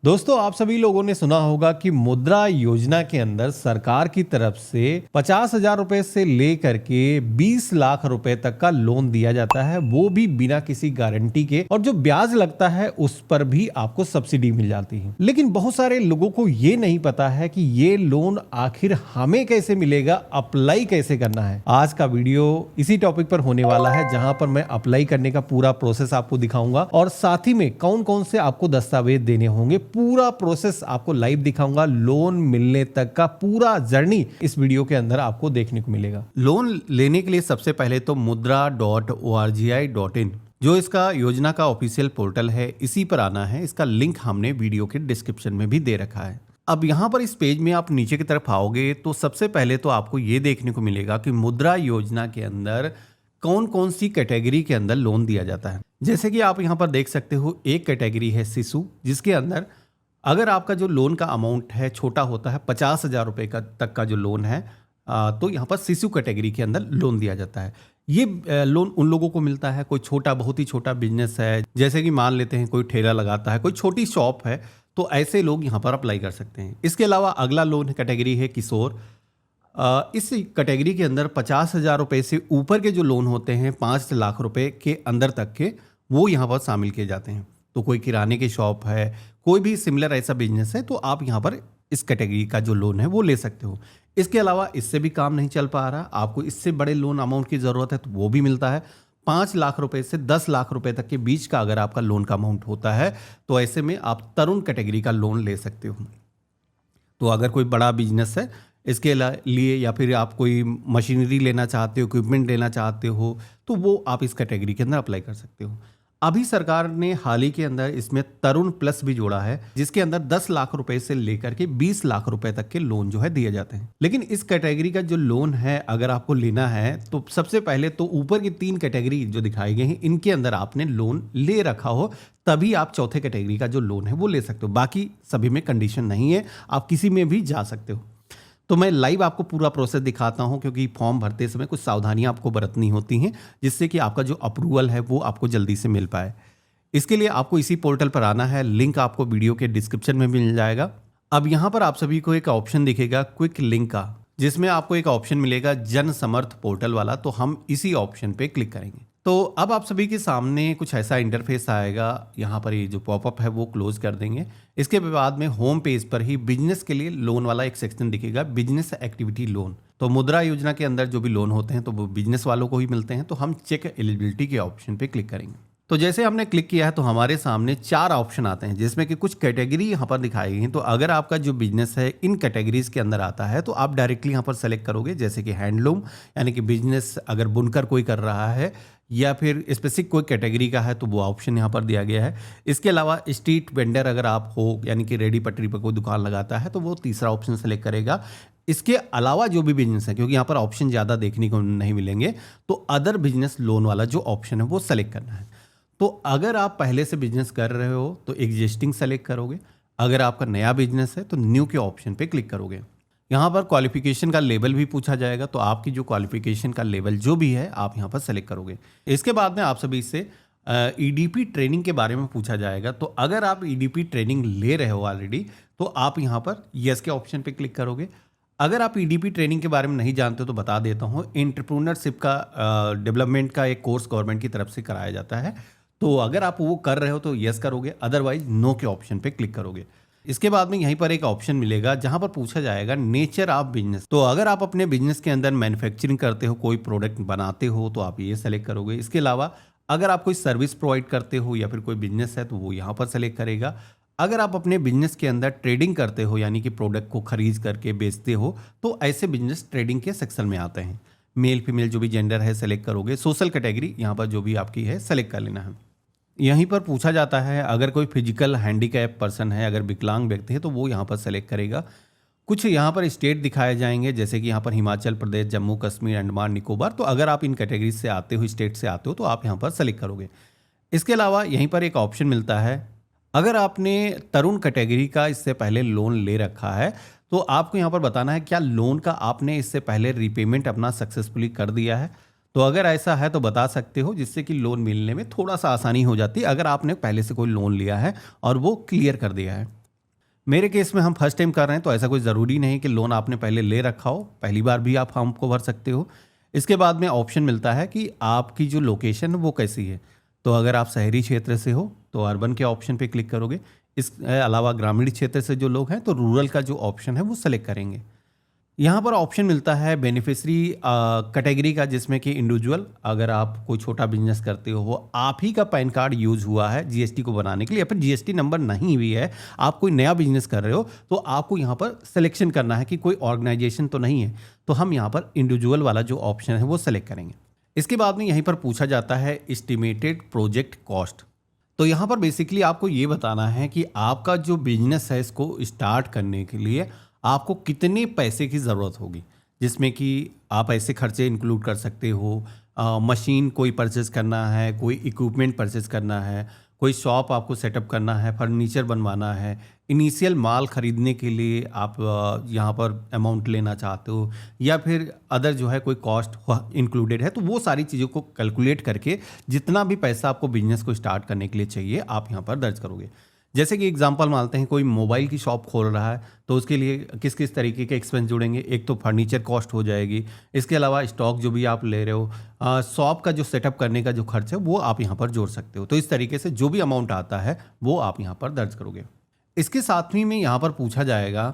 दोस्तों, आप सभी लोगों ने सुना होगा कि मुद्रा योजना के अंदर सरकार की तरफ से 50,000 रुपए से लेकर के 20 लाख रुपए तक का लोन दिया जाता है, वो भी बिना किसी गारंटी के। और जो ब्याज लगता है उस पर भी आपको सब्सिडी मिल जाती है। लेकिन बहुत सारे लोगों को ये नहीं पता है कि ये लोन आखिर हमें कैसे मिलेगा, अप्लाई कैसे करना है। आज का वीडियो इसी टॉपिक पर होने वाला है, जहां पर मैं अप्लाई करने का पूरा प्रोसेस आपको दिखाऊंगा और साथ ही में कौन कौन से आपको दस्तावेज देने होंगे, पूरा प्रोसेस आपको लाइव दिखाऊंगा। लोन मिलने तक का पूरा जर्नी इस वीडियो के अंदर आपको देखने को मिलेगा। लोन लेने के लिए सबसे पहले तो mudra.orgi.in जो इसका योजना का ऑफिशियल पोर्टल है, इसी पर आना है। इसका लिंक हमने वीडियो के डिस्क्रिप्शन में भी दे रखा है। अब यहाँ पर इस पेज में आप नीचे की तरफ आओगे तो सबसे पहले तो आपको ये देखने को मिलेगा कि मुद्रा योजना के अंदर कौन कौन सी कैटेगरी के अंदर लोन दिया जाता है। जैसे कि आप यहाँ पर देख सकते हो, एक कैटेगरी है शिशु, जिसके अंदर अगर आपका जो लोन का अमाउंट है छोटा होता है 50,000 रुपए का तक का जो लोन है, तो यहाँ पर शिशु कैटेगरी के अंदर लोन दिया जाता है। ये लोन उन लोगों को मिलता है, कोई छोटा, बहुत ही छोटा बिजनेस है, जैसे कि मान लेते हैं कोई ठेला लगाता है, कोई छोटी शॉप है, तो ऐसे लोग यहाँ पर अप्लाई कर सकते हैं। इसके अलावा अगला लोन कैटेगरी है किशोर। इस कैटेगरी के अंदर 50,000 रुपए से ऊपर के जो लोन होते हैं 5 लाख रुपए के अंदर तक के, वो यहाँ पर शामिल किए जाते हैं। तो कोई किराने की शॉप है, कोई भी सिमिलर ऐसा बिजनेस है, तो आप यहाँ पर इस कैटेगरी का जो लोन है वो ले सकते हो। इसके अलावा इससे भी काम नहीं चल पा रहा, आपको इससे बड़े लोन अमाउंट की ज़रूरत है, तो वो भी मिलता है। 5 लाख रुपए से 10 लाख रुपए तक के बीच का अगर आपका लोन का अमाउंट होता है, तो ऐसे में आप तरुण कैटेगरी का लोन ले सकते हो। तो अगर कोई बड़ा बिजनेस है इसके लिए, या फिर आप कोई मशीनरी लेना चाहते हो, इक्विपमेंट लेना चाहते हो, तो वो आप इस कैटेगरी के अंदर अप्लाई कर सकते हो। अभी सरकार ने हाल ही के अंदर इसमें तरुण प्लस भी जोड़ा है, जिसके अंदर 10 लाख रुपए से लेकर के 20 लाख रुपए तक के लोन जो है दिए जाते हैं। लेकिन इस कैटेगरी का जो लोन है अगर आपको लेना है, तो सबसे पहले तो ऊपर की 3 कैटेगरी जो दिखाई गई हैं, इनके अंदर आपने लोन ले रखा हो, तभी आप चौथे कैटेगरी का जो लोन है वो ले सकते हो। बाकी सभी में कंडीशन नहीं है, आप किसी में भी जा सकते हो। तो मैं लाइव आपको पूरा प्रोसेस दिखाता हूं, क्योंकि फॉर्म भरते समय कुछ सावधानियां आपको बरतनी होती हैं, जिससे कि आपका जो अप्रूवल है वो आपको जल्दी से मिल पाए। इसके लिए आपको इसी पोर्टल पर आना है, लिंक आपको वीडियो के डिस्क्रिप्शन में मिल जाएगा। अब यहाँ पर आप सभी को एक ऑप्शन दिखेगा क्विक लिंक का, जिसमें आपको एक ऑप्शन मिलेगा जन समर्थ पोर्टल वाला, तो हम इसी ऑप्शन पे क्लिक करेंगे। तो अब आप सभी के सामने कुछ ऐसा इंटरफेस आएगा। यहाँ पर ये जो पॉपअप है वो क्लोज कर देंगे। इसके बाद में होम पेज पर ही बिजनेस के लिए लोन वाला एक सेक्शन दिखेगा, बिजनेस एक्टिविटी लोन। तो मुद्रा योजना के अंदर जो भी लोन होते हैं तो वो बिजनेस वालों को ही मिलते हैं। तो हम चेक एलिजिबिलिटी के ऑप्शन पे क्लिक करेंगे। तो जैसे हमने क्लिक किया है तो हमारे सामने 4 ऑप्शन आते हैं, जिसमें कि कुछ कैटेगरी यहाँ पर दिखाई गई हैं। तो अगर आपका जो बिजनेस है इन कैटेगरीज के अंदर आता है, तो आप डायरेक्टली यहाँ पर सेलेक्ट करोगे, जैसे कि हैंडलूम, यानी कि बिजनेस अगर बुनकर कोई कर रहा है, या फिर स्पेसिफिक कोई कैटेगरी का है तो वो ऑप्शन यहाँ पर दिया गया है। इसके अलावा स्ट्रीट वेंडर अगर आप हो, यानी कि रेडी पटरी पर कोई दुकान लगाता है, तो वो तीसरा ऑप्शन सेलेक्ट करेगा। इसके अलावा जो भी बिजनेस है, क्योंकि यहाँ पर ऑप्शन ज़्यादा देखने को नहीं मिलेंगे, तो अदर बिजनेस लोन वाला जो ऑप्शन है वो सेलेक्ट करना है। तो अगर आप पहले से बिजनेस कर रहे हो तो एग्जिस्टिंग सेलेक्ट करोगे, अगर आपका नया बिजनेस है तो न्यू के ऑप्शन पे क्लिक करोगे। यहाँ पर क्वालिफिकेशन का लेवल भी पूछा जाएगा, तो आपकी जो क्वालिफिकेशन का लेवल जो भी है आप यहाँ पर सेलेक्ट करोगे। इसके बाद में आप सभी से ईडीपी ट्रेनिंग के बारे में पूछा जाएगा। तो अगर आप ईडीपी ट्रेनिंग ले रहे हो ऑलरेडी, तो आप यहाँ पर यस के ऑप्शन पे क्लिक करोगे। अगर आप ईडीपी ट्रेनिंग के बारे में नहीं जानते हो तो बता देता हूँ, एंटरप्रेन्योरशिप का डेवलपमेंट का एक कोर्स गवर्नमेंट की तरफ से कराया जाता है। तो अगर आप वो कर रहे हो तो यस करोगे, अदरवाइज नो के ऑप्शन पे क्लिक करोगे। इसके बाद में यहीं पर एक ऑप्शन मिलेगा जहां पर पूछा जाएगा नेचर ऑफ बिजनेस। तो अगर आप अपने बिजनेस के अंदर मैन्युफैक्चरिंग करते हो, कोई प्रोडक्ट बनाते हो, तो आप ये सेलेक्ट करोगे। इसके अलावा अगर आप कोई सर्विस प्रोवाइड करते हो या फिर कोई बिजनेस है, तो वो यहाँ पर सेलेक्ट करेगा। अगर आप अपने बिजनेस के अंदर ट्रेडिंग करते हो, यानी कि प्रोडक्ट को खरीद करके बेचते हो, तो ऐसे बिजनेस ट्रेडिंग के सेक्शन में आते हैं। मेल फीमेल जो भी जेंडर है सेलेक्ट करोगे। सोशल कैटेगरी यहाँ पर जो भी आपकी है सेलेक्ट कर लेना है। यहीं पर पूछा जाता है अगर कोई फिजिकल हैंडीकैप पर्सन है, अगर विकलांग व्यक्ति है, तो वो यहाँ पर सेलेक्ट करेगा। कुछ यहाँ पर स्टेट दिखाए जाएंगे, जैसे कि यहाँ पर हिमाचल प्रदेश, जम्मू कश्मीर, अंडमान निकोबार। तो अगर आप इन कैटेगरी से आते हो, स्टेट से आते हो, तो आप यहाँ पर सेलेक्ट करोगे। इसके अलावा यहीं पर एक ऑप्शन मिलता है, अगर आपने तरुण कैटेगरी का इससे पहले लोन ले रखा है, तो आपको यहाँ पर बताना है क्या लोन का आपने इससे पहले रीपेमेंट अपना सक्सेसफुली कर दिया है। तो अगर ऐसा है तो बता सकते हो, जिससे कि लोन मिलने में थोड़ा सा आसानी हो जाती है, अगर आपने पहले से कोई लोन लिया है और वो क्लियर कर दिया है। मेरे केस में हम फर्स्ट टाइम कर रहे हैं, तो ऐसा कोई ज़रूरी नहीं कि लोन आपने पहले ले रखा हो, पहली बार भी आप फॉर्म को भर सकते हो। इसके बाद में ऑप्शन मिलता है कि आपकी जो लोकेशन है वो कैसी है। तो अगर आप शहरी क्षेत्र से हो तो अर्बन के ऑप्शन पे क्लिक करोगे। इस अलावा ग्रामीण क्षेत्र से जो लोग हैं तो रूरल का जो ऑप्शन है वो सेलेक्ट करेंगे। यहाँ पर ऑप्शन मिलता है बेनिफिशरी कैटेगरी का, जिसमें कि इंडिविजुअल, अगर आप कोई छोटा बिजनेस करते हो, वो आप ही का पैन कार्ड यूज़ हुआ है जीएसटी को बनाने के लिए, या फिर जीएसटी नंबर नहीं भी है, आप कोई नया बिजनेस कर रहे हो, तो आपको यहाँ पर सिलेक्शन करना है कि कोई ऑर्गेनाइजेशन तो नहीं है। तो हम यहाँ पर इंडिविजुअल वाला जो ऑप्शन है वो सेलेक्ट करेंगे। इसके बाद में यहीं पर पूछा जाता है एस्टिमेटेड प्रोजेक्ट कॉस्ट। तो यहाँ पर बेसिकली आपको ये बताना है कि आपका जो बिजनेस है इसको स्टार्ट करने के लिए आपको कितने पैसे की ज़रूरत होगी, जिसमें कि आप ऐसे खर्चे इंक्लूड कर सकते हो। मशीन कोई परचेज़ करना है, कोई इक्विपमेंट परचेज़ करना है, कोई शॉप आपको सेटअप करना है, फर्नीचर बनवाना है, इनिशियल माल ख़रीदने के लिए आप यहाँ पर अमाउंट लेना चाहते हो, या फिर अदर जो है कोई कॉस्ट इंक्लूडेड है, तो वो सारी चीज़ों को कैलकुलेट करके जितना भी पैसा आपको बिजनेस को स्टार्ट करने के लिए चाहिए आप यहाँ पर दर्ज करोगे। जैसे कि एग्जांपल मानते हैं कोई मोबाइल की शॉप खोल रहा है, तो उसके लिए किस किस तरीके के एक्सपेंस जुड़ेंगे। एक तो फर्नीचर कॉस्ट हो जाएगी, इसके अलावा स्टॉक जो भी आप ले रहे हो, शॉप का जो सेटअप करने का जो खर्च है वो आप यहाँ पर जोड़ सकते हो। तो इस तरीके से जो भी अमाउंट आता है वो आप यहाँ पर दर्ज करोगे। इसके साथ ही में यहाँ पर पूछा जाएगा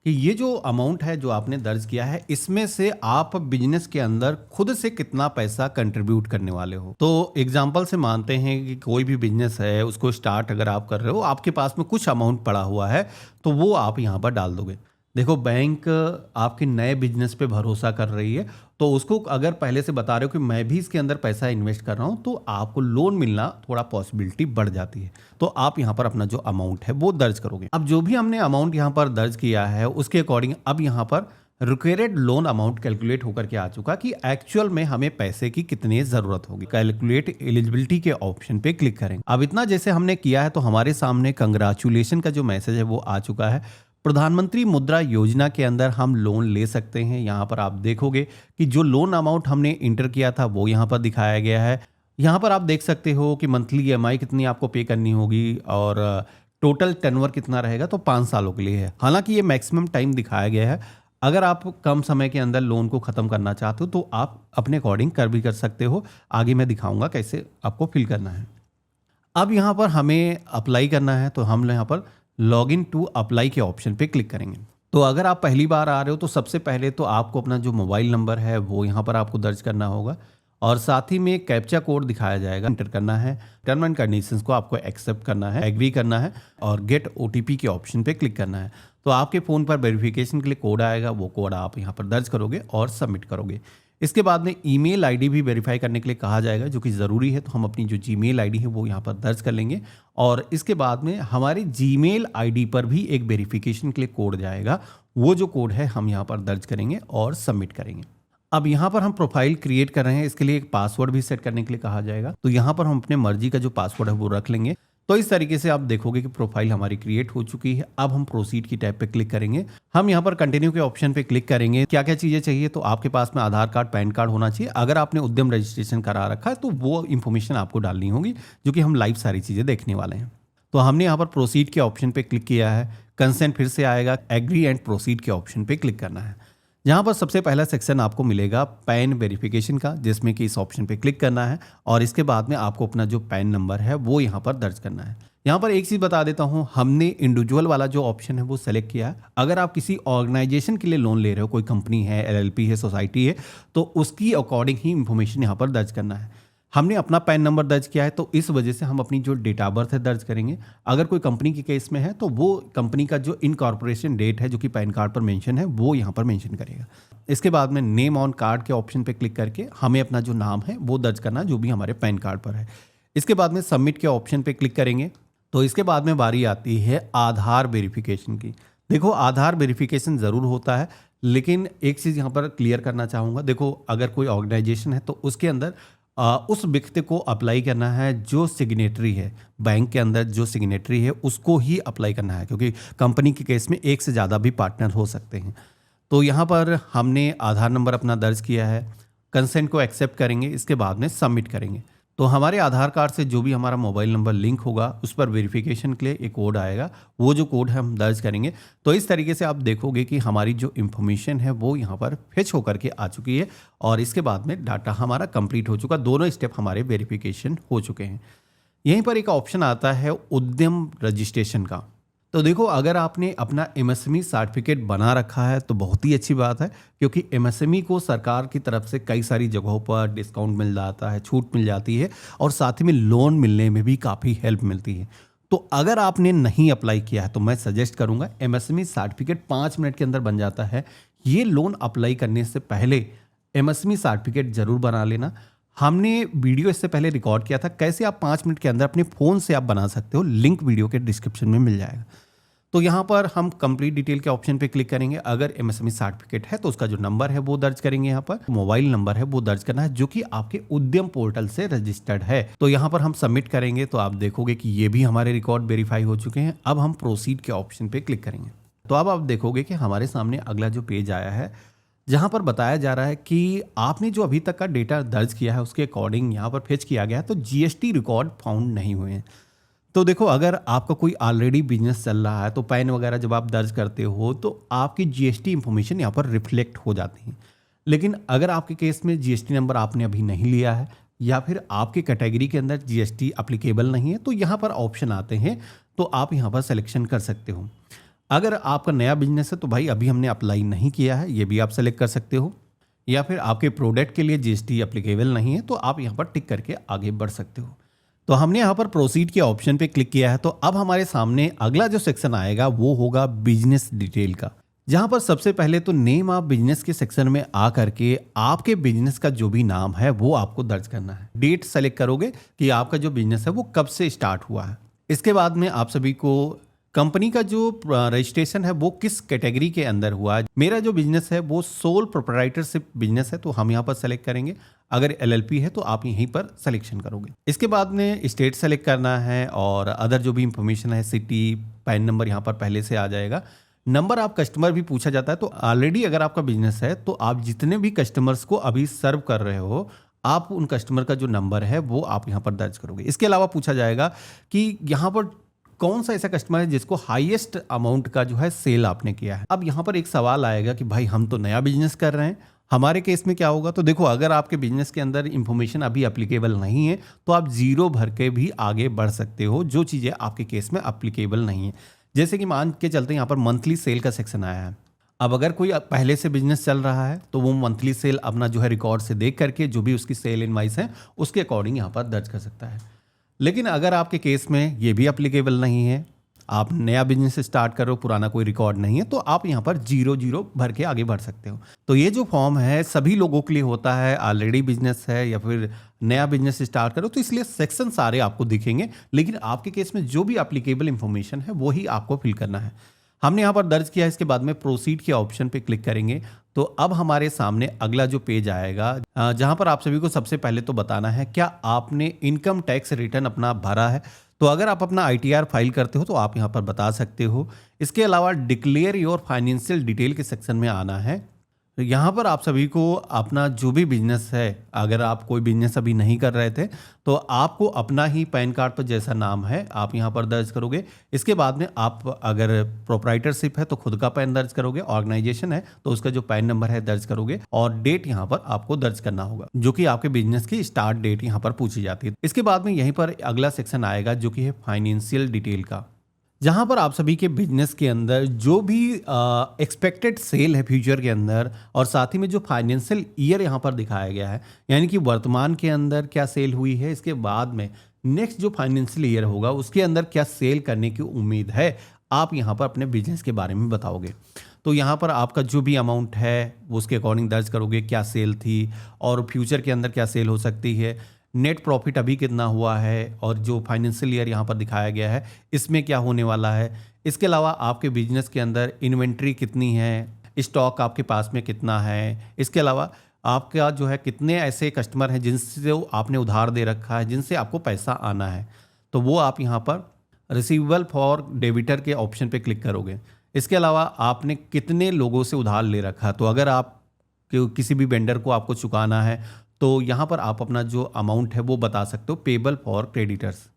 कि ये जो अमाउंट है जो आपने दर्ज किया है, इसमें से आप बिजनेस के अंदर खुद से कितना पैसा कंट्रीब्यूट करने वाले हो। तो एग्जांपल से मानते हैं कि कोई भी बिजनेस है, उसको स्टार्ट अगर आप कर रहे हो, आपके पास में कुछ अमाउंट पड़ा हुआ है, तो वो आप यहाँ पर डाल दोगे। देखो, बैंक आपके नए बिजनेस पे भरोसा कर रही है, तो उसको अगर पहले से बता रहे हो कि मैं भी इसके अंदर पैसा इन्वेस्ट कर रहा हूँ, तो आपको लोन मिलना थोड़ा पॉसिबिलिटी बढ़ जाती है। तो आप यहाँ पर अपना जो अमाउंट है वो दर्ज करोगे। अब जो भी हमने अमाउंट यहाँ पर दर्ज किया है उसके अकॉर्डिंग अब यहाँ पर रिक्वायर्ड लोन अमाउंट कैलकुलेट होकर के आ चुका कि एक्चुअल में हमें पैसे की कितनी ज़रूरत होगी। कैलकुलेट एलिजिबिलिटी के ऑप्शन पे क्लिक करेंगे। अब इतना जैसे हमने किया है तो हमारे सामने कंग्रेचुलेशन का जो मैसेज है वो आ चुका है। प्रधानमंत्री मुद्रा योजना के अंदर हम लोन ले सकते हैं। यहाँ पर आप देखोगे कि जो लोन अमाउंट हमने इंटर किया था वो यहाँ पर दिखाया गया है। यहाँ पर आप देख सकते हो कि मंथली ईएमआई कितनी आपको पे करनी होगी और टोटल टेन्योर कितना रहेगा, तो 5 सालों के लिए है। हालांकि ये मैक्सिमम टाइम दिखाया गया है। अगर आप कम समय के अंदर लोन को ख़त्म करना चाहते हो तो आप अपने अकॉर्डिंग कर सकते हो। आगे मैं दिखाऊंगा कैसे आपको फिल करना है। अब यहाँ पर हमें अप्लाई करना है, तो हम यहाँ पर लॉग इन टू अप्लाई के ऑप्शन पे क्लिक करेंगे। तो अगर आप पहली बार आ रहे हो तो सबसे पहले तो आपको अपना जो मोबाइल नंबर है वो यहाँ पर आपको दर्ज करना होगा, और साथ ही में कैप्चा कोड दिखाया जाएगा, एंटर करना है। टर्म एंड कंडीशंस को आपको एक्सेप्ट करना है, एग्री करना है, और गेट ओटीपी के ऑप्शन पे क्लिक करना है। तो आपके फ़ोन पर वेरिफिकेशन के लिए कोड आएगा, वो कोड आप यहाँ पर दर्ज करोगे और सबमिट करोगे। इसके बाद में ईमेल आईडी भी वेरीफाई करने के लिए कहा जाएगा, जो कि ज़रूरी है। तो हम अपनी जो जीमेल आईडी है वो यहाँ पर दर्ज कर लेंगे, और इसके बाद में हमारे जीमेल आईडी पर भी एक वेरिफिकेशन के लिए कोड जाएगा। वो जो कोड है हम यहाँ पर दर्ज करेंगे और सबमिट करेंगे। अब यहाँ पर हम प्रोफाइल क्रिएट कर रहे हैं, इसके लिए एक पासवर्ड भी सेट करने के लिए कहा जाएगा। तो यहाँ पर हम अपने मर्जी का जो पासवर्ड है वो रख लेंगे। तो इस तरीके से आप देखोगे कि प्रोफाइल हमारी क्रिएट हो चुकी है। अब हम प्रोसीड की टैब पे क्लिक करेंगे। हम यहाँ पर कंटिन्यू के ऑप्शन पे क्लिक करेंगे। क्या क्या चीज़ें चाहिए, तो आपके पास में आधार कार्ड, पैन कार्ड होना चाहिए। अगर आपने उद्यम रजिस्ट्रेशन करा रखा है तो वो इन्फॉर्मेशन आपको डालनी होगी, जो कि हम लाइव सारी चीज़ें देखने वाले हैं। तो हमने यहाँ पर प्रोसीड के ऑप्शन पे क्लिक किया है। कंसेंट फिर से आएगा, एग्री एंड प्रोसीड के ऑप्शन पे क्लिक करना है। यहाँ पर सबसे पहला सेक्शन आपको मिलेगा पैन वेरिफिकेशन का, जिसमें कि इस ऑप्शन पे क्लिक करना है, और इसके बाद में आपको अपना जो पैन नंबर है वो यहाँ पर दर्ज करना है। यहाँ पर एक चीज़ बता देता हूँ, हमने इंडिविजुअल वाला जो ऑप्शन है वो सेलेक्ट किया है। अगर आप किसी ऑर्गेनाइजेशन के लिए लोन ले रहे हो, कोई कंपनी है, एलएलपी है, सोसाइटी है, तो उसकी अकॉर्डिंग ही इंफॉर्मेशन यहाँ पर दर्ज करना है। हमने अपना पैन नंबर दर्ज किया है, तो इस वजह से हम अपनी जो डेट ऑफ बर्थ है दर्ज करेंगे। अगर कोई कंपनी के केस में है तो वो कंपनी का जो इनकॉर्पोरेशन डेट है, जो कि पैन कार्ड पर मेंशन है, वो यहाँ पर मेंशन करेगा। इसके बाद में नेम ऑन कार्ड के ऑप्शन पे क्लिक करके हमें अपना जो नाम है वो दर्ज करना, जो भी हमारे पैन कार्ड पर है। इसके बाद में सबमिट के ऑप्शन पे क्लिक करेंगे। तो इसके बाद में बारी आती है आधार वेरिफिकेशन की। देखो, आधार वेरिफिकेशन ज़रूर होता है, लेकिन एक चीज़ यहाँ पर क्लियर करना चाहूँगा। देखो, अगर कोई ऑर्गेनाइजेशन है तो उसके अंदर उस व्यक्ति को अप्लाई करना है जो सिग्नेटरी है। बैंक के अंदर जो सिग्नेटरी है उसको ही अप्लाई करना है, क्योंकि कंपनी के केस में एक से ज़्यादा भी पार्टनर हो सकते हैं। तो यहाँ पर हमने आधार नंबर अपना दर्ज किया है, कंसेंट को एक्सेप्ट करेंगे, इसके बाद में सबमिट करेंगे। तो हमारे आधार कार्ड से जो भी हमारा मोबाइल नंबर लिंक होगा उस पर वेरिफिकेशन के लिए एक कोड आएगा, वो जो कोड है हम दर्ज करेंगे। तो इस तरीके से आप देखोगे कि हमारी जो इन्फॉर्मेशन है वो यहाँ पर फेच होकर के आ चुकी है और इसके बाद में डाटा हमारा कंप्लीट हो चुका, दोनों स्टेप हमारे वेरिफिकेशन हो चुके हैं। यहीं पर एक ऑप्शन आता है उद्यम रजिस्ट्रेशन का। तो देखो, अगर आपने अपना एमएसएमई सर्टिफिकेट बना रखा है तो बहुत ही अच्छी बात है, क्योंकि एमएसएमई को सरकार की तरफ से कई सारी जगहों पर डिस्काउंट मिल जाता है, छूट मिल जाती है और साथ ही में लोन मिलने में भी काफ़ी हेल्प मिलती है। तो अगर आपने नहीं अप्लाई किया है तो मैं सजेस्ट करूंगा, एमएसएमई सर्टिफिकेट 5 मिनट के अंदर बन जाता है। ये लोन अप्लाई करने से पहले एमएसएमई सर्टिफिकेट जरूर बना लेना। हमने वीडियो इससे पहले रिकॉर्ड किया था, कैसे आप 5 मिनट के अंदर अपने फ़ोन से आप बना सकते हो, लिंक वीडियो के डिस्क्रिप्शन में मिल जाएगा। तो यहाँ पर हम कंप्लीट डिटेल के ऑप्शन पे क्लिक करेंगे। अगर एमएसएमई सर्टिफिकेट है तो उसका जो नंबर है वो दर्ज करेंगे, यहाँ पर मोबाइल नंबर है वो दर्ज करना है जो कि आपके उद्यम पोर्टल से रजिस्टर्ड है। तो यहाँ पर हम सबमिट करेंगे तो आप देखोगे कि ये भी हमारे रिकॉर्ड वेरीफाई हो चुके हैं। अब हम प्रोसीड के ऑप्शन पे क्लिक करेंगे तो अब आप देखोगे कि हमारे सामने अगला जो पेज आया है, जहाँ पर बताया जा रहा है कि आपने जो अभी तक का डेटा दर्ज किया है उसके अकॉर्डिंग यहाँ पर फेच किया गया है, तो जीएसटी रिकॉर्ड फाउंड नहीं हुए हैं। तो देखो, अगर आपका कोई ऑलरेडी बिजनेस चल रहा है तो पैन वगैरह जब आप दर्ज करते हो तो आपकी जीएसटी इंफॉर्मेशन यहाँ पर रिफ्लेक्ट हो जाती है। लेकिन अगर आपके केस में जीएसटी नंबर आपने अभी नहीं लिया है या फिर आपके कैटेगरी के अंदर जीएसटी अप्लीकेबल नहीं है, तो यहाँ पर ऑप्शन आते हैं, तो आप यहाँ पर सिलेक्शन कर सकते हो। अगर आपका नया बिजनेस है तो भाई अभी हमने अप्लाई नहीं किया है, ये भी आप सेलेक्ट कर सकते हो। या फिर आपके प्रोडक्ट के लिए जीएसटी अप्लीकेबल नहीं है तो आप यहाँ पर टिक करके आगे बढ़ सकते हो। तो हमने यहाँ पर प्रोसीड के ऑप्शन पे क्लिक किया है। तो अब हमारे सामने अगला जो सेक्शन आएगा वो होगा बिजनेस डिटेल का, जहाँ पर सबसे पहले तो नेम ऑफ बिजनेस के सेक्शन में आ करके आपके बिजनेस का जो भी नाम है वो आपको दर्ज करना है। डेट सेलेक्ट करोगे कि आपका जो बिजनेस है वो कब से स्टार्ट हुआ है। इसके बाद में आप सभी को कंपनी का जो रजिस्ट्रेशन है वो किस कैटेगरी के अंदर हुआ है। मेरा जो बिजनेस है वो सोल प्रोप्राइटरशिप बिजनेस है, तो हम यहाँ पर सेलेक्ट करेंगे। अगर एलएलपी है तो आप यहीं पर सिलेक्शन करोगे। इसके बाद में स्टेट सेलेक्ट करना है और अदर जो भी इंफॉर्मेशन है, सिटी, पैन नंबर यहाँ पर पहले से आ जाएगा। नंबर ऑफ कस्टमर भी पूछा जाता है, तो ऑलरेडी अगर आपका बिजनेस है तो आप जितने भी कस्टमर्स को अभी सर्व कर रहे हो, आप उन कस्टमर का जो नंबर है वो आप यहाँ पर दर्ज करोगे। इसके अलावा पूछा जाएगा कि यहाँ पर कौन सा ऐसा कस्टमर है जिसको हाईएस्ट अमाउंट का जो है सेल आपने किया है। अब यहाँ पर एक सवाल आएगा कि भाई हम तो नया बिजनेस कर रहे हैं, हमारे केस में क्या होगा। तो देखो, अगर आपके बिजनेस के अंदर इंफॉर्मेशन अभी अप्लीकेबल नहीं है तो आप जीरो भर के भी आगे बढ़ सकते हो, जो चीज़ें आपके केस में अप्लीकेबल नहीं है। जैसे कि मान के चलते यहाँ पर मंथली सेल का सेक्शन आया है। अब अगर कोई पहले से बिजनेस चल रहा है तो वो मंथली सेल अपना जो है रिकॉर्ड से देख करके जो भी उसकी सेल इनवाइस है उसके अकॉर्डिंग यहाँ पर दर्ज कर सकता है। लेकिन अगर आपके केस में ये भी अप्लीकेबल नहीं है, आप नया बिजनेस स्टार्ट करो, पुराना कोई रिकॉर्ड नहीं है, तो आप यहाँ पर 0 भर के आगे बढ़ सकते हो। तो ये जो फॉर्म है सभी लोगों के लिए होता है, ऑलरेडी बिजनेस है या फिर नया बिजनेस स्टार्ट करो, तो इसलिए सेक्शन सारे आपको दिखेंगे। लेकिन आपके केस में जो भी अप्लीकेबल इंफॉर्मेशन है वही आपको फिल करना है। हमने यहाँ पर दर्ज किया। इसके बाद में प्रोसीड के ऑप्शन पे क्लिक करेंगे तो अब हमारे सामने अगला जो पेज आएगा, जहाँ पर आप सभी को सबसे पहले तो बताना है क्या आपने इनकम टैक्स रिटर्न अपना भरा है। तो अगर आप अपना आईटीआर फाइल करते हो तो आप यहाँ पर बता सकते हो। इसके अलावा डिक्लेयर योर फाइनेंशियल डिटेल के सेक्शन में आना है। तो यहाँ पर आप सभी को अपना जो भी बिजनेस है, अगर आप कोई बिजनेस अभी नहीं कर रहे थे तो आपको अपना ही पैन कार्ड पर जैसा नाम है आप यहाँ पर दर्ज करोगे। इसके बाद में आप अगर प्रोप्राइटरशिप है तो खुद का पैन दर्ज करोगे, ऑर्गेनाइजेशन है तो उसका जो पैन नंबर है दर्ज करोगे और डेट यहाँ पर आपको दर्ज करना होगा, जो कि आपके बिजनेस की स्टार्ट डेट यहाँ पर पूछी जाती है। इसके बाद में यहीं पर अगला सेक्शन आएगा जो कि है फाइनेंशियल डिटेल का, जहाँ पर आप सभी के बिजनेस के अंदर जो भी एक्सपेक्टेड सेल है फ्यूचर के अंदर और साथ ही में जो फाइनेंशियल ईयर यहाँ पर दिखाया गया है, यानी कि वर्तमान के अंदर क्या सेल हुई है, इसके बाद में नेक्स्ट जो फाइनेंशियल ईयर होगा उसके अंदर क्या सेल करने की उम्मीद है, आप यहाँ पर अपने बिजनेस के बारे में बताओगे। तो यहाँ पर आपका जो भी अमाउंट है वो उसके अकॉर्डिंग दर्ज करोगे, क्या सेल थी और फ्यूचर के अंदर क्या सेल हो सकती है, नेट प्रॉफिट अभी कितना हुआ है और जो फाइनेंशियल ईयर यहाँ पर दिखाया गया है इसमें क्या होने वाला है। इसके अलावा आपके बिजनेस के अंदर इन्वेंट्री कितनी है, स्टॉक आपके पास में कितना है। इसके अलावा आपका जो है कितने ऐसे कस्टमर हैं जिनसे आपने उधार दे रखा है, जिनसे आपको पैसा आना है, तो वो आप यहाँ पर रिसीवेबल फॉर डेबिटर के ऑप्शन पे क्लिक करोगे। इसके अलावा आपने कितने लोगों से उधार ले रखा है, तो अगर आप किसी भी वेंडर को आपको चुकाना है तो यहाँ पर आप अपना जो अमाउंट है वो बता सकते हो, पेबल फॉर क्रेडिटर्स।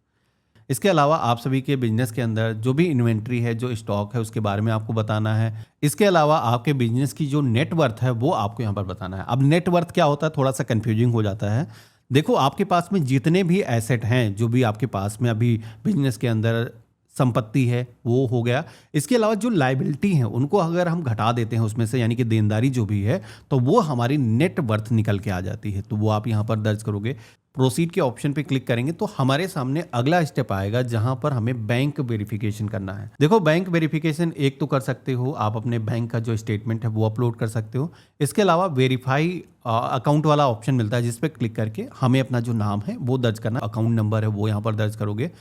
इसके अलावा आप सभी के बिजनेस के अंदर जो भी इन्वेंट्री है, जो स्टॉक है, उसके बारे में आपको बताना है। इसके अलावा आपके बिजनेस की जो नेटवर्थ है वो आपको यहाँ पर बताना है। अब नेटवर्थ क्या होता है, थोड़ा सा कंफ्यूजिंग हो जाता है। देखो, आपके पास में जितने भी एसेट हैं, जो भी आपके पास में अभी बिजनेस के अंदर संपत्ति है, वो हो गया। इसके अलावा जो लायबिलिटी है उनको अगर हम घटा देते हैं उसमें से, यानी कि देनदारी जो भी है, तो वो हमारी नेट वर्थ निकल के आ जाती है। तो वो आप यहाँ पर दर्ज करोगे। प्रोसीड के ऑप्शन पे क्लिक करेंगे तो हमारे सामने अगला स्टेप आएगा जहां पर हमें बैंक वेरिफिकेशन करना है। देखो, बैंक वेरिफिकेशन एक तो कर सकते हो आप, अपने बैंक का जो स्टेटमेंट है वो अपलोड कर सकते हो। इसके अलावा वेरीफाई अकाउंट वाला ऑप्शन मिलता है, जिस पे क्लिक करके हमें अपना जो नाम है वो दर्ज करना, अकाउंट नंबर है वो यहाँ पर दर्ज करोगे।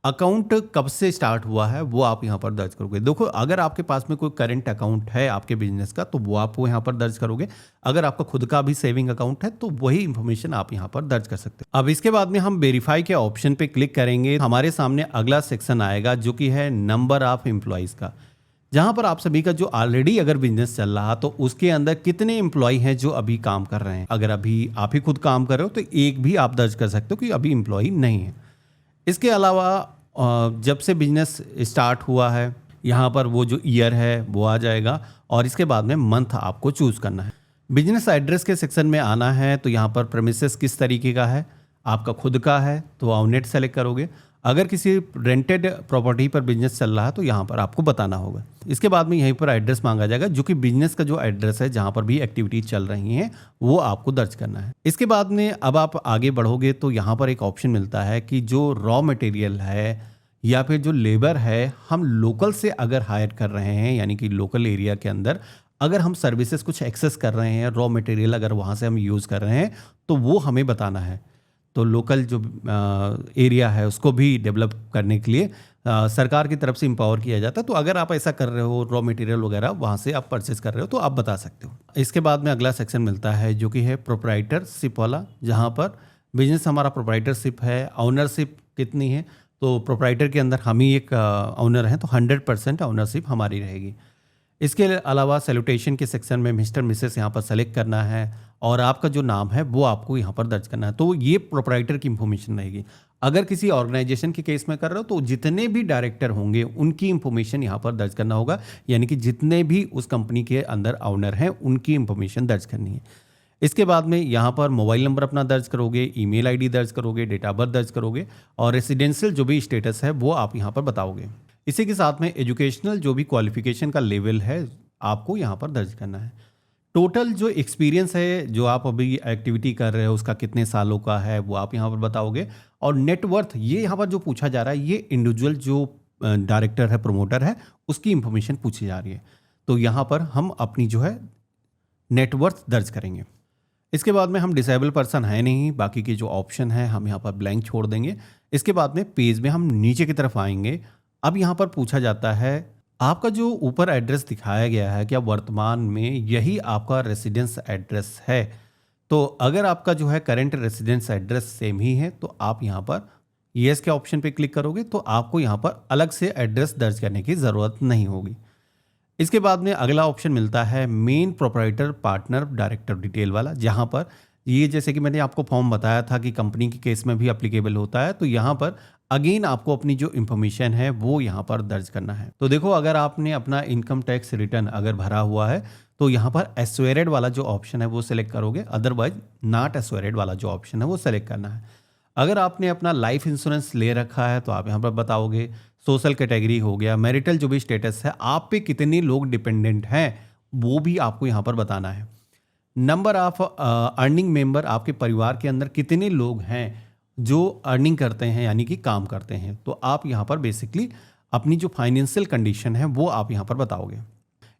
अकाउंट कब से स्टार्ट हुआ है वो आप यहाँ पर दर्ज करोगे। देखो, अगर आपके पास में कोई करंट अकाउंट है आपके बिजनेस का तो वो आप वो यहाँ पर दर्ज करोगे। अगर आपका खुद का भी सेविंग अकाउंट है तो वही इंफॉर्मेशन आप यहाँ पर दर्ज कर सकते हो। अब इसके बाद में हम वेरीफाई के ऑप्शन पे क्लिक करेंगे, हमारे सामने अगला सेक्शन आएगा जो कि है नंबर ऑफ एम्प्लॉयज़ का, जहाँ पर आप सभी का जो ऑलरेडी अगर बिजनेस चल रहा तो उसके अंदर कितने एम्प्लॉय हैं जो अभी काम कर रहे हैं। अगर अभी आप ही खुद काम कर रहे हो तो एक भी आप दर्ज कर सकते हो कि अभी एम्प्लॉय नहीं है। इसके अलावा जब से बिजनेस स्टार्ट हुआ है, यहाँ पर वो जो ईयर है वो आ जाएगा और इसके बाद में मंथ आपको चूज़ करना है। बिजनेस एड्रेस के सेक्शन में आना है तो यहाँ पर प्रेमिसेस किस तरीके का है, आपका खुद का है तो आउटनेट सेलेक्ट करोगे। अगर किसी रेंटेड प्रॉपर्टी पर बिजनेस चल रहा है तो यहाँ पर आपको बताना होगा। इसके बाद में यहीं पर एड्रेस मांगा जाएगा, जो कि बिजनेस का जो एड्रेस है जहाँ पर भी एक्टिविटी चल रही हैं वो आपको दर्ज करना है। इसके बाद में अब आप आगे बढ़ोगे तो यहाँ पर एक ऑप्शन मिलता है कि जो रॉ मटेरियल है या फिर जो लेबर है, हम लोकल से अगर हायर कर रहे हैं, यानी कि लोकल एरिया के अंदर अगर हम सर्विसेज कुछ एक्सेस कर रहे हैं, रॉ मटेरियल अगर वहाँ से हम यूज़ कर रहे हैं तो वो हमें बताना है। तो लोकल जो एरिया है उसको भी डेवलप करने के लिए सरकार की तरफ से एम्पावर किया जाता है। तो अगर आप ऐसा कर रहे हो, रॉ मटेरियल वगैरह वहाँ से आप परचेज कर रहे हो तो आप बता सकते हो। इसके बाद में अगला सेक्शन मिलता है जो कि है प्रोप्राइटरशिप वाला, जहाँ पर बिजनेस हमारा प्रोप्राइटरशिप है, ऑनरशिप कितनी है। तो प्रोप्राइटर के अंदर हम ही एक ऑनर हैं तो 100% ऑनरशिप हमारी रहेगी। इसके अलावा सैल्यूटेशन के सेक्शन में मिस्टर मिसेस यहाँ पर सेलेक्ट करना है और आपका जो नाम है वो आपको यहाँ पर दर्ज करना है। तो ये प्रोप्राइटर की इंफॉर्मेशन रहेगी। अगर किसी ऑर्गेनाइजेशन के केस में कर रहे हो तो जितने भी डायरेक्टर होंगे उनकी इंफॉर्मेशन यहाँ पर दर्ज करना होगा, यानी कि जितने भी उस कंपनी के अंदर ऑनर हैं उनकी इंफॉर्मेशन दर्ज करनी है। इसके बाद में यहाँ पर मोबाइल नंबर अपना दर्ज करोगे, ईमेल आईडी दर्ज करोगे, डेट ऑफ बर्थ दर्ज करोगे और रेसिडेंशियल जो भी स्टेटस है वो आप यहाँ पर बताओगे। इसी के साथ में एजुकेशनल जो भी क्वालिफिकेशन का लेवल है आपको यहाँ पर दर्ज करना है। टोटल जो एक्सपीरियंस है जो आप अभी एक्टिविटी कर रहे हो उसका कितने सालों का है वो आप यहाँ पर बताओगे। और नेटवर्थ ये यहाँ पर जो पूछा जा रहा है ये इंडिविजुअल जो डायरेक्टर है, प्रमोटर है, उसकी इंफॉर्मेशन पूछी जा रही है। तो यहाँ पर हम अपनी जो है नेटवर्थ दर्ज करेंगे। इसके बाद में हम डिसेबल पर्सन है नहीं, बाकी के जो ऑप्शन है हम यहाँ पर ब्लैंक छोड़ देंगे। इसके बाद में पेज में हम नीचे की तरफ आएंगे। अब यहाँ पर पूछा जाता है आपका जो ऊपर एड्रेस दिखाया गया है क्या वर्तमान में यही आपका रेसिडेंस एड्रेस है। तो अगर आपका जो है करंट रेसिडेंस एड्रेस सेम ही है तो आप यहाँ पर येस के ऑप्शन पे क्लिक करोगे तो आपको यहाँ पर अलग से एड्रेस दर्ज करने की ज़रूरत नहीं होगी। इसके बाद में अगला ऑप्शन मिलता है main proprietor partner director detail वाला, जहाँ पर ये जैसे कि मैंने आपको फॉर्म बताया था कि कंपनी के केस में भी एप्लीकेबल होता है। तो यहाँ पर अगेन आपको अपनी जो इन्फॉर्मेशन है वो यहाँ पर दर्ज करना है। तो देखो, अगर आपने अपना इनकम टैक्स रिटर्न अगर भरा हुआ है तो यहाँ पर एस्वेरेड वाला जो ऑप्शन है वो सिलेक्ट करोगे, अदरवाइज नॉट एस्वेरेड वाला जो ऑप्शन है वो सिलेक्ट करना है। अगर आपने अपना लाइफ इंश्योरेंस ले रखा है तो आप यहाँ पर बताओगे। सोशल कैटेगरी हो गया, मैरिटल जो भी स्टेटस है, आप पे कितने लोग डिपेंडेंट हैं वो भी आपको यहाँ पर बताना है। नंबर ऑफ अर्निंग मेंबर, आपके परिवार के अंदर कितने लोग हैं जो अर्निंग करते हैं यानी कि काम करते हैं। तो आप यहाँ पर बेसिकली अपनी जो फाइनेंशियल कंडीशन है वो आप यहाँ पर बताओगे।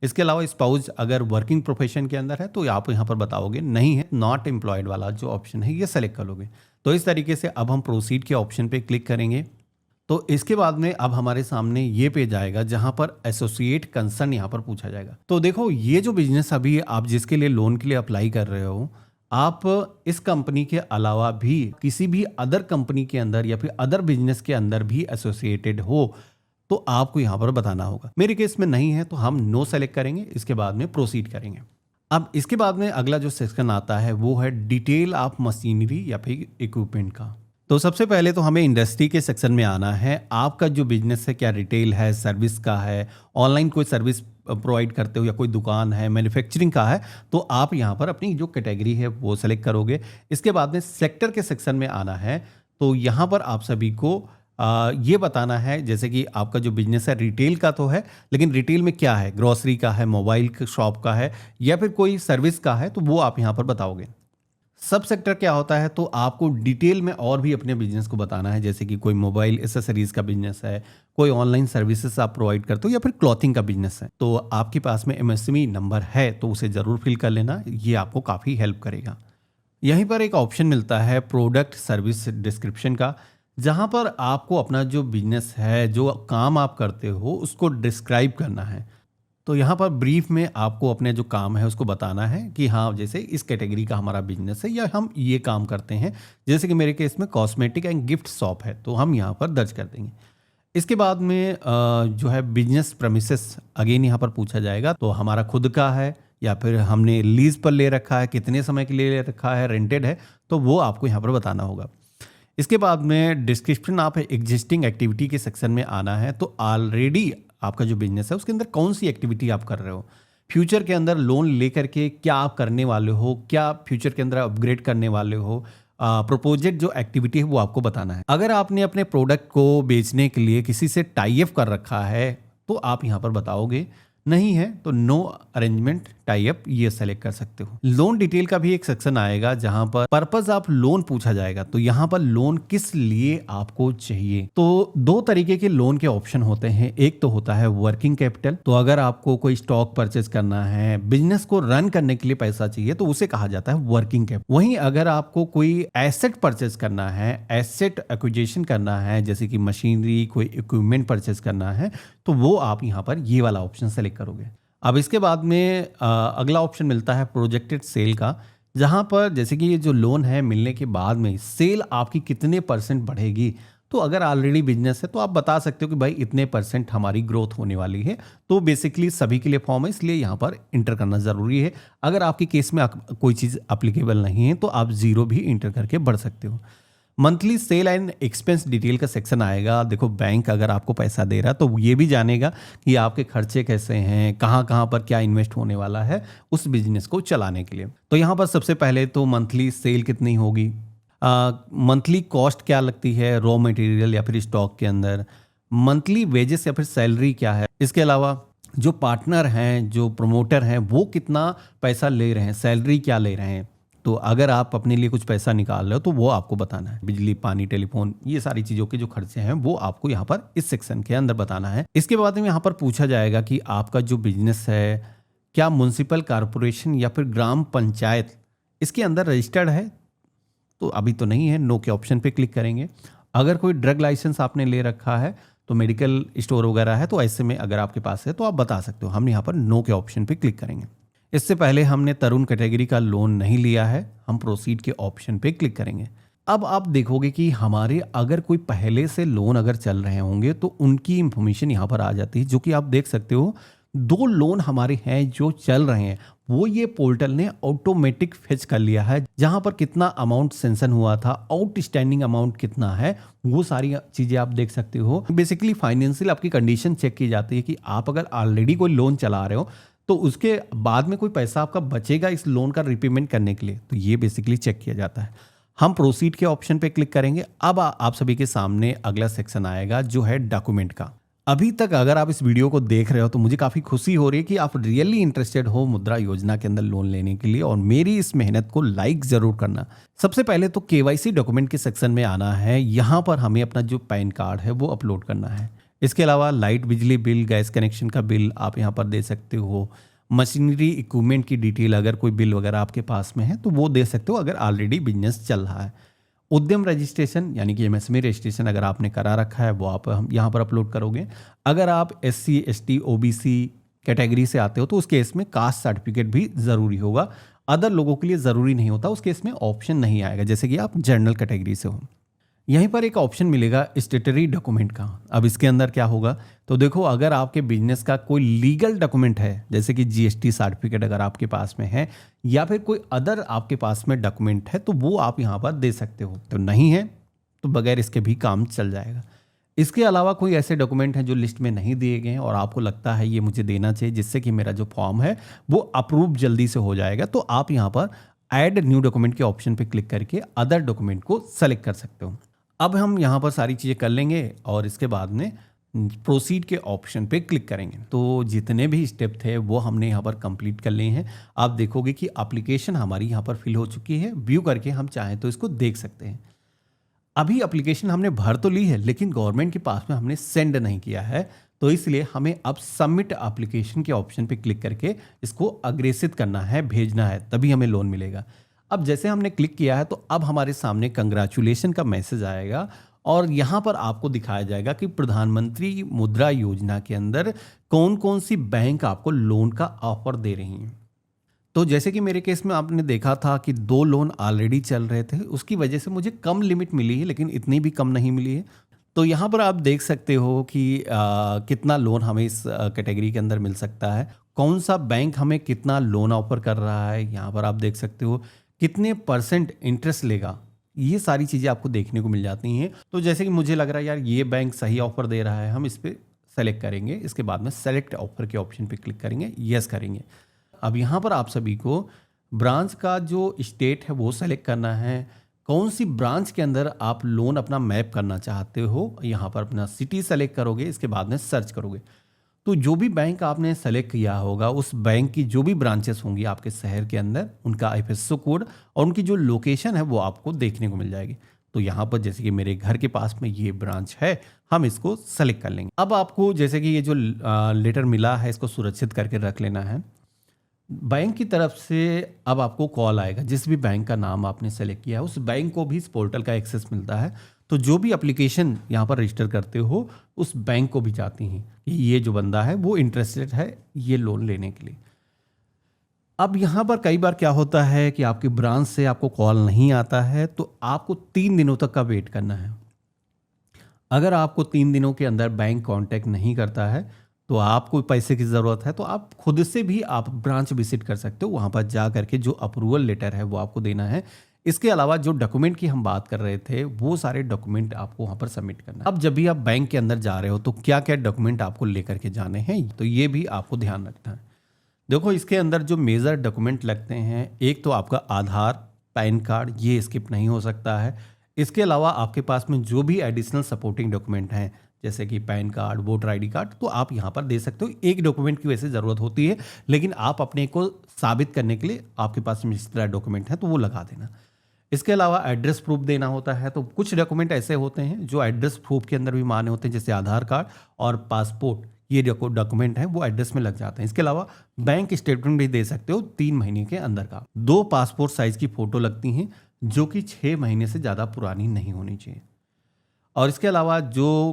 इसके अलावा स्पाउस अगर वर्किंग प्रोफेशन के अंदर है तो आप यहाँ पर बताओगे, नहीं है नॉट एम्प्लॉयड वाला जो ऑप्शन है ये सेलेक्ट करोगे। तो इस तरीके से अब हम प्रोसीड के ऑप्शन पे क्लिक करेंगे। तो इसके बाद में अब हमारे सामने ये पेज आएगा जहां पर एसोसिएट कंसर्न यहाँ पर पूछा जाएगा। तो देखो, ये जो बिजनेस अभी आप जिसके लिए लोन के लिए अप्लाई कर रहे हो, आप इस कंपनी के अलावा भी किसी भी अदर कंपनी के अंदर या फिर अदर बिजनेस के अंदर भी एसोसिएटेड हो तो आपको यहाँ पर बताना होगा। मेरे केस में नहीं है तो हम नो सेलेक्ट करेंगे, इसके बाद में प्रोसीड करेंगे। अब इसके बाद में अगला जो सेक्शन आता है वो है डिटेल ऑफ मशीनरी या फिर इक्विपमेंट का। तो सबसे पहले तो हमें इंडस्ट्री के सेक्शन में आना है। आपका जो बिजनेस है, क्या रिटेल है, सर्विस का है, ऑनलाइन कोई सर्विस प्रोवाइड करते हो, या कोई दुकान है, मैन्युफैक्चरिंग का है, तो आप यहाँ पर अपनी जो कैटेगरी है वो सेलेक्ट करोगे। इसके बाद में सेक्टर के सेक्शन में आना है। तो यहाँ पर आप सभी को ये बताना है, जैसे कि आपका जो बिजनेस है रिटेल का तो है, लेकिन रिटेल में क्या है, ग्रोसरी का है, मोबाइल शॉप का है, या फिर कोई सर्विस का है, तो वो आप यहाँ पर बताओगे। सब सेक्टर क्या होता है, तो आपको डिटेल में और भी अपने बिजनेस को बताना है, जैसे कि कोई मोबाइल एसेसरीज का बिजनेस है, कोई ऑनलाइन सर्विसेज आप प्रोवाइड करते हो, या फिर क्लॉथिंग का बिजनेस है। तो आपके पास में एमएसएमई नंबर है तो उसे ज़रूर फिल कर लेना, ये आपको काफ़ी हेल्प करेगा। यहीं पर एक ऑप्शन मिलता है प्रोडक्ट सर्विस डिस्क्रिप्शन का, जहाँ पर आपको अपना जो बिजनेस है, जो काम आप करते हो, उसको डिस्क्राइब करना है। तो यहाँ पर ब्रीफ में आपको अपने जो काम है उसको बताना है कि हाँ, जैसे इस कैटेगरी का हमारा बिजनेस है या हम ये काम करते हैं। जैसे कि मेरे केस में कॉस्मेटिक एंड गिफ्ट शॉप है, तो हम यहाँ पर दर्ज कर देंगे। इसके बाद में जो है बिजनेस प्रेमिसेस अगेन यहाँ पर पूछा जाएगा, तो हमारा खुद का है या फिर हमने लीज पर ले रखा है, कितने समय के लिए ले रखा है, रेंटेड है, तो वो आपको यहाँ पर बताना होगा। इसके बाद में डिस्क्रिप्शन ऑफ एग्जिस्टिंग एक्टिविटी के सेक्शन में आना है। तो ऑलरेडी आपका जो बिजनेस है उसके अंदर कौन सी एक्टिविटी आप कर रहे हो, फ्यूचर के अंदर लोन लेकर के क्या आप करने वाले हो, क्या फ्यूचर के अंदर अपग्रेड करने वाले हो, प्रोपोजेड जो एक्टिविटी है वो आपको बताना है। अगर आपने अपने प्रोडक्ट को बेचने के लिए किसी से टाई अप कर रखा है तो आप यहाँ पर बताओगे, नहीं है तो नो अरेंजमेंट टाई अप ये सेलेक्ट कर सकते हो। लोन डिटेल का भी एक सेक्शन आएगा जहां पर पर्पस ऑफ लोन पूछा जाएगा। तो यहाँ पर लोन किस लिए आपको चाहिए, तो दो तरीके के लोन के ऑप्शन होते हैं। एक तो होता है वर्किंग कैपिटल, तो अगर आपको कोई स्टॉक परचेज करना है, बिजनेस को रन करने के लिए पैसा चाहिए, तो उसे कहा जाता है वर्किंग कैपिटल। वहीं अगर आपको कोई एसेट परचेज करना है, एसेट एक्विजिशन करना है, जैसे कि मशीनरी, कोई इक्विपमेंट परचेज करना है, तो वो आप यहाँ पर ये वाला ऑप्शन सेलेक्ट करोगे। अब इसके बाद में अगला ऑप्शन मिलता है प्रोजेक्टेड सेल का, जहाँ पर जैसे कि ये जो लोन है मिलने के बाद में सेल आपकी कितने % बढ़ेगी। तो अगर ऑलरेडी बिजनेस है तो आप बता सकते हो कि भाई इतने % हमारी ग्रोथ होने वाली है। तो बेसिकली सभी के लिए फॉर्म है, इसलिए यहाँ पर इंटर करना ज़रूरी है। अगर आपके केस में कोई चीज़ अप्लीकेबल नहीं है तो आप 0 भी इंटर करके बढ़ सकते हो। Monthly cell and expense detail का सेक्शन आएगा। देखो, बैंक अगर आपको पैसा दे रहा है तो ये भी जानेगा कि आपके खर्चे कैसे हैं, कहाँ कहाँ पर क्या इन्वेस्ट होने वाला है उस बिजनेस को चलाने के लिए। तो यहाँ पर सबसे पहले तो मंथली सेल कितनी होगी, मंथली कॉस्ट क्या लगती है रॉ मटेरियल या फिर स्टॉक के अंदर, मंथली वेजेस या फिर सैलरी क्या है। इसके अलावा जो पार्टनर हैं, जो प्रमोटर हैं, वो कितना पैसा ले रहे हैं, सैलरी क्या ले रहे हैं। तो अगर आप अपने लिए कुछ पैसा निकाल रहे हो तो वो आपको बताना है। बिजली, पानी, टेलीफोन, ये सारी चीज़ों के जो खर्चे हैं वो आपको यहाँ पर इस सेक्शन के अंदर बताना है। इसके बाद में यहाँ पर पूछा जाएगा कि आपका जो बिजनेस है क्या म्युनिसिपल कॉरपोरेशन या फिर ग्राम पंचायत इसके अंदर रजिस्टर्ड है। तो अभी तो नहीं है, नो के ऑप्शन पे क्लिक करेंगे। अगर कोई ड्रग लाइसेंस आपने ले रखा है, तो मेडिकल स्टोर वगैरह है, तो ऐसे में अगर आपके पास है तो आप बता सकते हो। हम यहाँ पर नो के ऑप्शन पे क्लिक करेंगे। इससे पहले हमने तरुण कैटेगरी का लोन नहीं लिया है, हम प्रोसीड के ऑप्शन पे क्लिक करेंगे। अब आप देखोगे कि हमारे अगर कोई पहले से लोन अगर चल रहे होंगे तो उनकी इंफॉर्मेशन यहाँ पर आ जाती है, जो कि आप देख सकते हो 2 लोन हमारे हैं जो चल रहे हैं, वो ये पोर्टल ने ऑटोमेटिक फेच कर लिया है। जहां पर कितना अमाउंट सेंशन हुआ था, आउटस्टैंडिंग अमाउंट कितना है, वो सारी चीजें आप देख सकते हो। बेसिकली फाइनेंशियल आपकी कंडीशन चेक की जाती है कि आप अगर ऑलरेडी कोई लोन चला रहे हो तो उसके बाद में कोई पैसा आपका बचेगा इस लोन का रिपेमेंट करने के लिए, तो ये बेसिकली चेक किया जाता है। हम प्रोसीड के ऑप्शन पे क्लिक करेंगे। अब आप सभी के सामने अगला सेक्शन आएगा जो है डॉक्यूमेंट का। अभी तक अगर आप इस वीडियो को देख रहे हो तो मुझे काफ़ी खुशी हो रही है कि आप रियली इंटरेस्टेड हो मुद्रा योजना के अंदर लोन लेने के लिए, और मेरी इस मेहनत को लाइक ज़रूर करना। सबसे पहले तो केवाईसी डॉक्यूमेंट के सेक्शन में आना है। यहाँ पर हमें अपना जो पैन कार्ड है वो अपलोड करना है। इसके अलावा लाइट, बिजली बिल, गैस कनेक्शन का बिल आप यहाँ पर दे सकते हो। मशीनरी इक्विपमेंट की डिटेल अगर कोई बिल वगैरह आपके पास में है तो वो दे सकते हो अगर ऑलरेडी बिजनेस चल रहा है। उद्यम रजिस्ट्रेशन यानी कि एमएसएमई रजिस्ट्रेशन अगर आपने करा रखा है वो आप यहाँ पर अपलोड करोगे। अगर आप SC, ST, OBC कैटेगरी से आते हो तो उस केस में कास्ट सर्टिफिकेट भी ज़रूरी होगा। अदर लोगों के लिए ज़रूरी नहीं होता, उस केस में ऑप्शन नहीं आएगा, जैसे कि आप जनरल कैटेगरी से हो। यहीं पर एक ऑप्शन मिलेगा स्टेटरी डॉक्यूमेंट का। अब इसके अंदर क्या होगा, तो देखो अगर आपके बिजनेस का कोई लीगल डॉक्यूमेंट है, जैसे कि जीएसटी सर्टिफिकेट अगर आपके पास में है या फिर कोई अदर आपके पास में डॉक्यूमेंट है, तो वो आप यहाँ पर दे सकते हो। तो नहीं है तो बगैर इसके भी काम चल जाएगा। इसके अलावा कोई ऐसे डॉक्यूमेंट हैं जो लिस्ट में नहीं दिए गए हैं और आपको लगता है ये मुझे देना चाहिए जिससे कि मेरा जो फॉर्म है वो अप्रूव जल्दी से हो जाएगा, तो आप यहाँ पर ऐड न्यू डॉक्यूमेंट के ऑप्शन पे क्लिक करके अदर डॉक्यूमेंट को सेलेक्ट कर सकते हो। अब हम यहाँ पर सारी चीज़ें कर लेंगे और इसके बाद में प्रोसीड के ऑप्शन पे क्लिक करेंगे। तो जितने भी स्टेप थे वो हमने यहाँ पर कंप्लीट कर लिए हैं। आप देखोगे कि एप्लीकेशन हमारी यहाँ पर फिल हो चुकी है। व्यू करके हम चाहें तो इसको देख सकते हैं। अभी एप्लीकेशन हमने भर तो ली है लेकिन गवर्नमेंट के पास में हमने सेंड नहीं किया है, तो इसलिए हमें अब सबमिट एप्लीकेशन के ऑप्शन पे क्लिक करके इसको अग्रेसित करना है, भेजना है, तभी हमें लोन मिलेगा। अब जैसे हमने क्लिक किया है तो अब हमारे सामने कंग्रेचुलेशन का मैसेज आएगा और यहाँ पर आपको दिखाया जाएगा कि प्रधानमंत्री मुद्रा योजना के अंदर कौन कौन सी बैंक आपको लोन का ऑफर दे रही हैं। तो जैसे कि मेरे केस में आपने देखा था कि 2 लोन ऑलरेडी चल रहे थे, उसकी वजह से मुझे कम लिमिट मिली है, लेकिन इतनी भी कम नहीं मिली है। तो यहाँ पर आप देख सकते हो कि कितना लोन हमें इस कैटेगरी के अंदर मिल सकता है, कौन सा बैंक हमें कितना लोन ऑफर कर रहा है। यहाँ पर आप देख सकते हो कितने % इंटरेस्ट लेगा, ये सारी चीज़ें आपको देखने को मिल जाती हैं। तो जैसे कि मुझे लग रहा है यार ये बैंक सही ऑफर दे रहा है, हम इस पर सेलेक्ट करेंगे। इसके बाद में सेलेक्ट ऑफर के ऑप्शन पे क्लिक करेंगे, यस करेंगे। अब यहाँ पर आप सभी को ब्रांच का जो स्टेट है वो सेलेक्ट करना है, कौन सी ब्रांच के अंदर आप लोन अपना मैप करना चाहते हो, यहाँ पर अपना सिटी सेलेक्ट करोगे। इसके बाद में सर्च करोगे तो जो भी बैंक आपने सेलेक्ट किया होगा उस बैंक की जो भी ब्रांचेस होंगी आपके शहर के अंदर, उनका IFSC कोड और उनकी जो लोकेशन है वो आपको देखने को मिल जाएगी। तो यहाँ पर जैसे कि मेरे घर के पास में ये ब्रांच है, हम इसको सेलेक्ट कर लेंगे। अब आपको जैसे कि ये जो लेटर मिला है इसको सुरक्षित करके रख लेना है। बैंक की तरफ से अब आपको कॉल आएगा, जिस भी बैंक का नाम आपने सेलेक्ट किया है उस बैंक को भी इस पोर्टल का एक्सेस मिलता है। तो जो भी एप्लीकेशन यहाँ पर रजिस्टर करते हो उस बैंक को भी जाती हैं कि ये जो बंदा है वो इंटरेस्टेड है ये लोन लेने के लिए। अब यहाँ पर कई बार क्या होता है कि आपकी ब्रांच से आपको कॉल नहीं आता है, तो आपको 3 दिनों तक का वेट करना है। अगर आपको 3 दिनों के अंदर बैंक कांटेक्ट नहीं करता है तो आपको पैसे की ज़रूरत है, तो आप खुद से भी आप ब्रांच विजिट कर सकते हो। वहाँ पर जा करके जो अप्रूवल लेटर है वो आपको देना है। इसके अलावा जो डॉक्यूमेंट की हम बात कर रहे थे वो सारे डॉक्यूमेंट आपको वहाँ पर सबमिट करना है। अब जब भी आप बैंक के अंदर जा रहे हो तो क्या क्या डॉक्यूमेंट आपको लेकर के जाने हैं, तो ये भी आपको ध्यान रखना है। देखो इसके अंदर जो मेजर डॉक्यूमेंट लगते हैं, एक तो आपका आधार, पैन कार्ड, ये स्किप नहीं हो सकता है। इसके अलावा आपके पास में जो भी एडिशनल सपोर्टिंग डॉक्यूमेंट हैं जैसे कि pan card, voter ID card, तो आप यहाँ पर दे सकते हो। एक डॉक्यूमेंट की वैसे ज़रूरत होती है, लेकिन आप अपने को साबित करने के लिए आपके पास में इस तरह डॉक्यूमेंट है तो वो लगा देना। इसके अलावा एड्रेस प्रूफ देना होता है, तो कुछ डॉक्यूमेंट ऐसे होते हैं जो एड्रेस प्रूफ के अंदर भी माने होते हैं, जैसे आधार कार्ड और पासपोर्ट, ये डॉक्यूमेंट हैं वो एड्रेस में लग जाते हैं। इसके अलावा बैंक स्टेटमेंट भी दे सकते हो 3 महीने के अंदर का। 2 पासपोर्ट साइज़ की फ़ोटो लगती हैं जो कि 6 महीने से ज़्यादा पुरानी नहीं होनी चाहिए। और इसके अलावा जो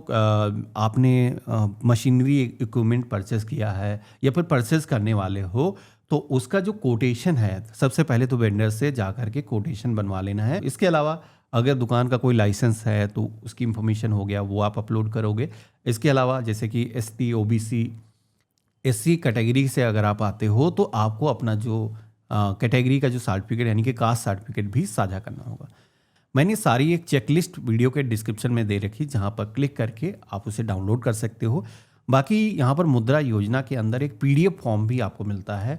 आपने मशीनरी इक्विपमेंट परचेस किया है या फिर परचेस करने वाले हो, तो उसका जो कोटेशन है सबसे पहले तो वेंडर से जा कर के कोटेशन बनवा लेना है। इसके अलावा अगर दुकान का कोई लाइसेंस है तो उसकी इंफॉर्मेशन हो गया, वो आप अपलोड करोगे। इसके अलावा जैसे कि ST, OBC, SC कैटेगरी से अगर आप आते हो तो आपको अपना जो कैटेगरी का जो सर्टिफिकेट यानी कि कास्ट सर्टिफिकेट भी साझा करना होगा। मैंने सारी एक चेकलिस्ट वीडियो के डिस्क्रिप्शन में दे रखी, जहां पर क्लिक करके आप उसे डाउनलोड कर सकते हो। बाकी यहाँ पर मुद्रा योजना के अंदर एक PDF फॉर्म भी आपको मिलता है।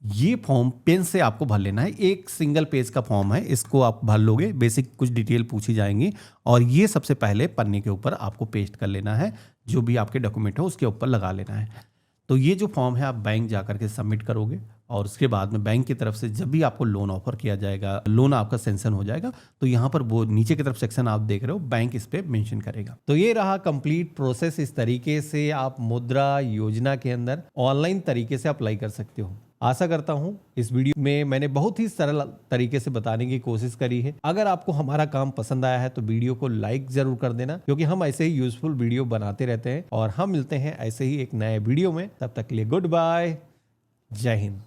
ये फॉर्म पेन से आपको भर लेना है, एक सिंगल पेज का फॉर्म है, इसको आप भर लोगे। बेसिक कुछ डिटेल पूछी जाएंगी और ये सबसे पहले पन्ने के ऊपर आपको पेस्ट कर लेना है, जो भी आपके डॉक्यूमेंट हो उसके ऊपर लगा लेना है। तो ये जो फॉर्म है आप बैंक जा करके सबमिट करोगे और उसके बाद में बैंक की तरफ से जब भी आपको लोन ऑफर किया जाएगा, लोन आपका सेंक्शन हो जाएगा, तो यहाँ पर वो नीचे की तरफ सेक्शन आप देख रहे हो, बैंक इस पे मेंशन करेगा। तो ये रहा कंप्लीट प्रोसेस। इस तरीके से आप मुद्रा योजना के अंदर ऑनलाइन तरीके से अप्लाई कर सकते हो। आशा करता हूं इस वीडियो में मैंने बहुत ही सरल तरीके से बताने की कोशिश करी है। अगर आपको हमारा काम पसंद आया है तो वीडियो को लाइक जरूर कर देना, क्योंकि हम ऐसे ही यूजफुल वीडियो बनाते रहते हैं और हम मिलते हैं ऐसे ही एक नए वीडियो में। तब तक के लिए गुड बाय, जय हिंद।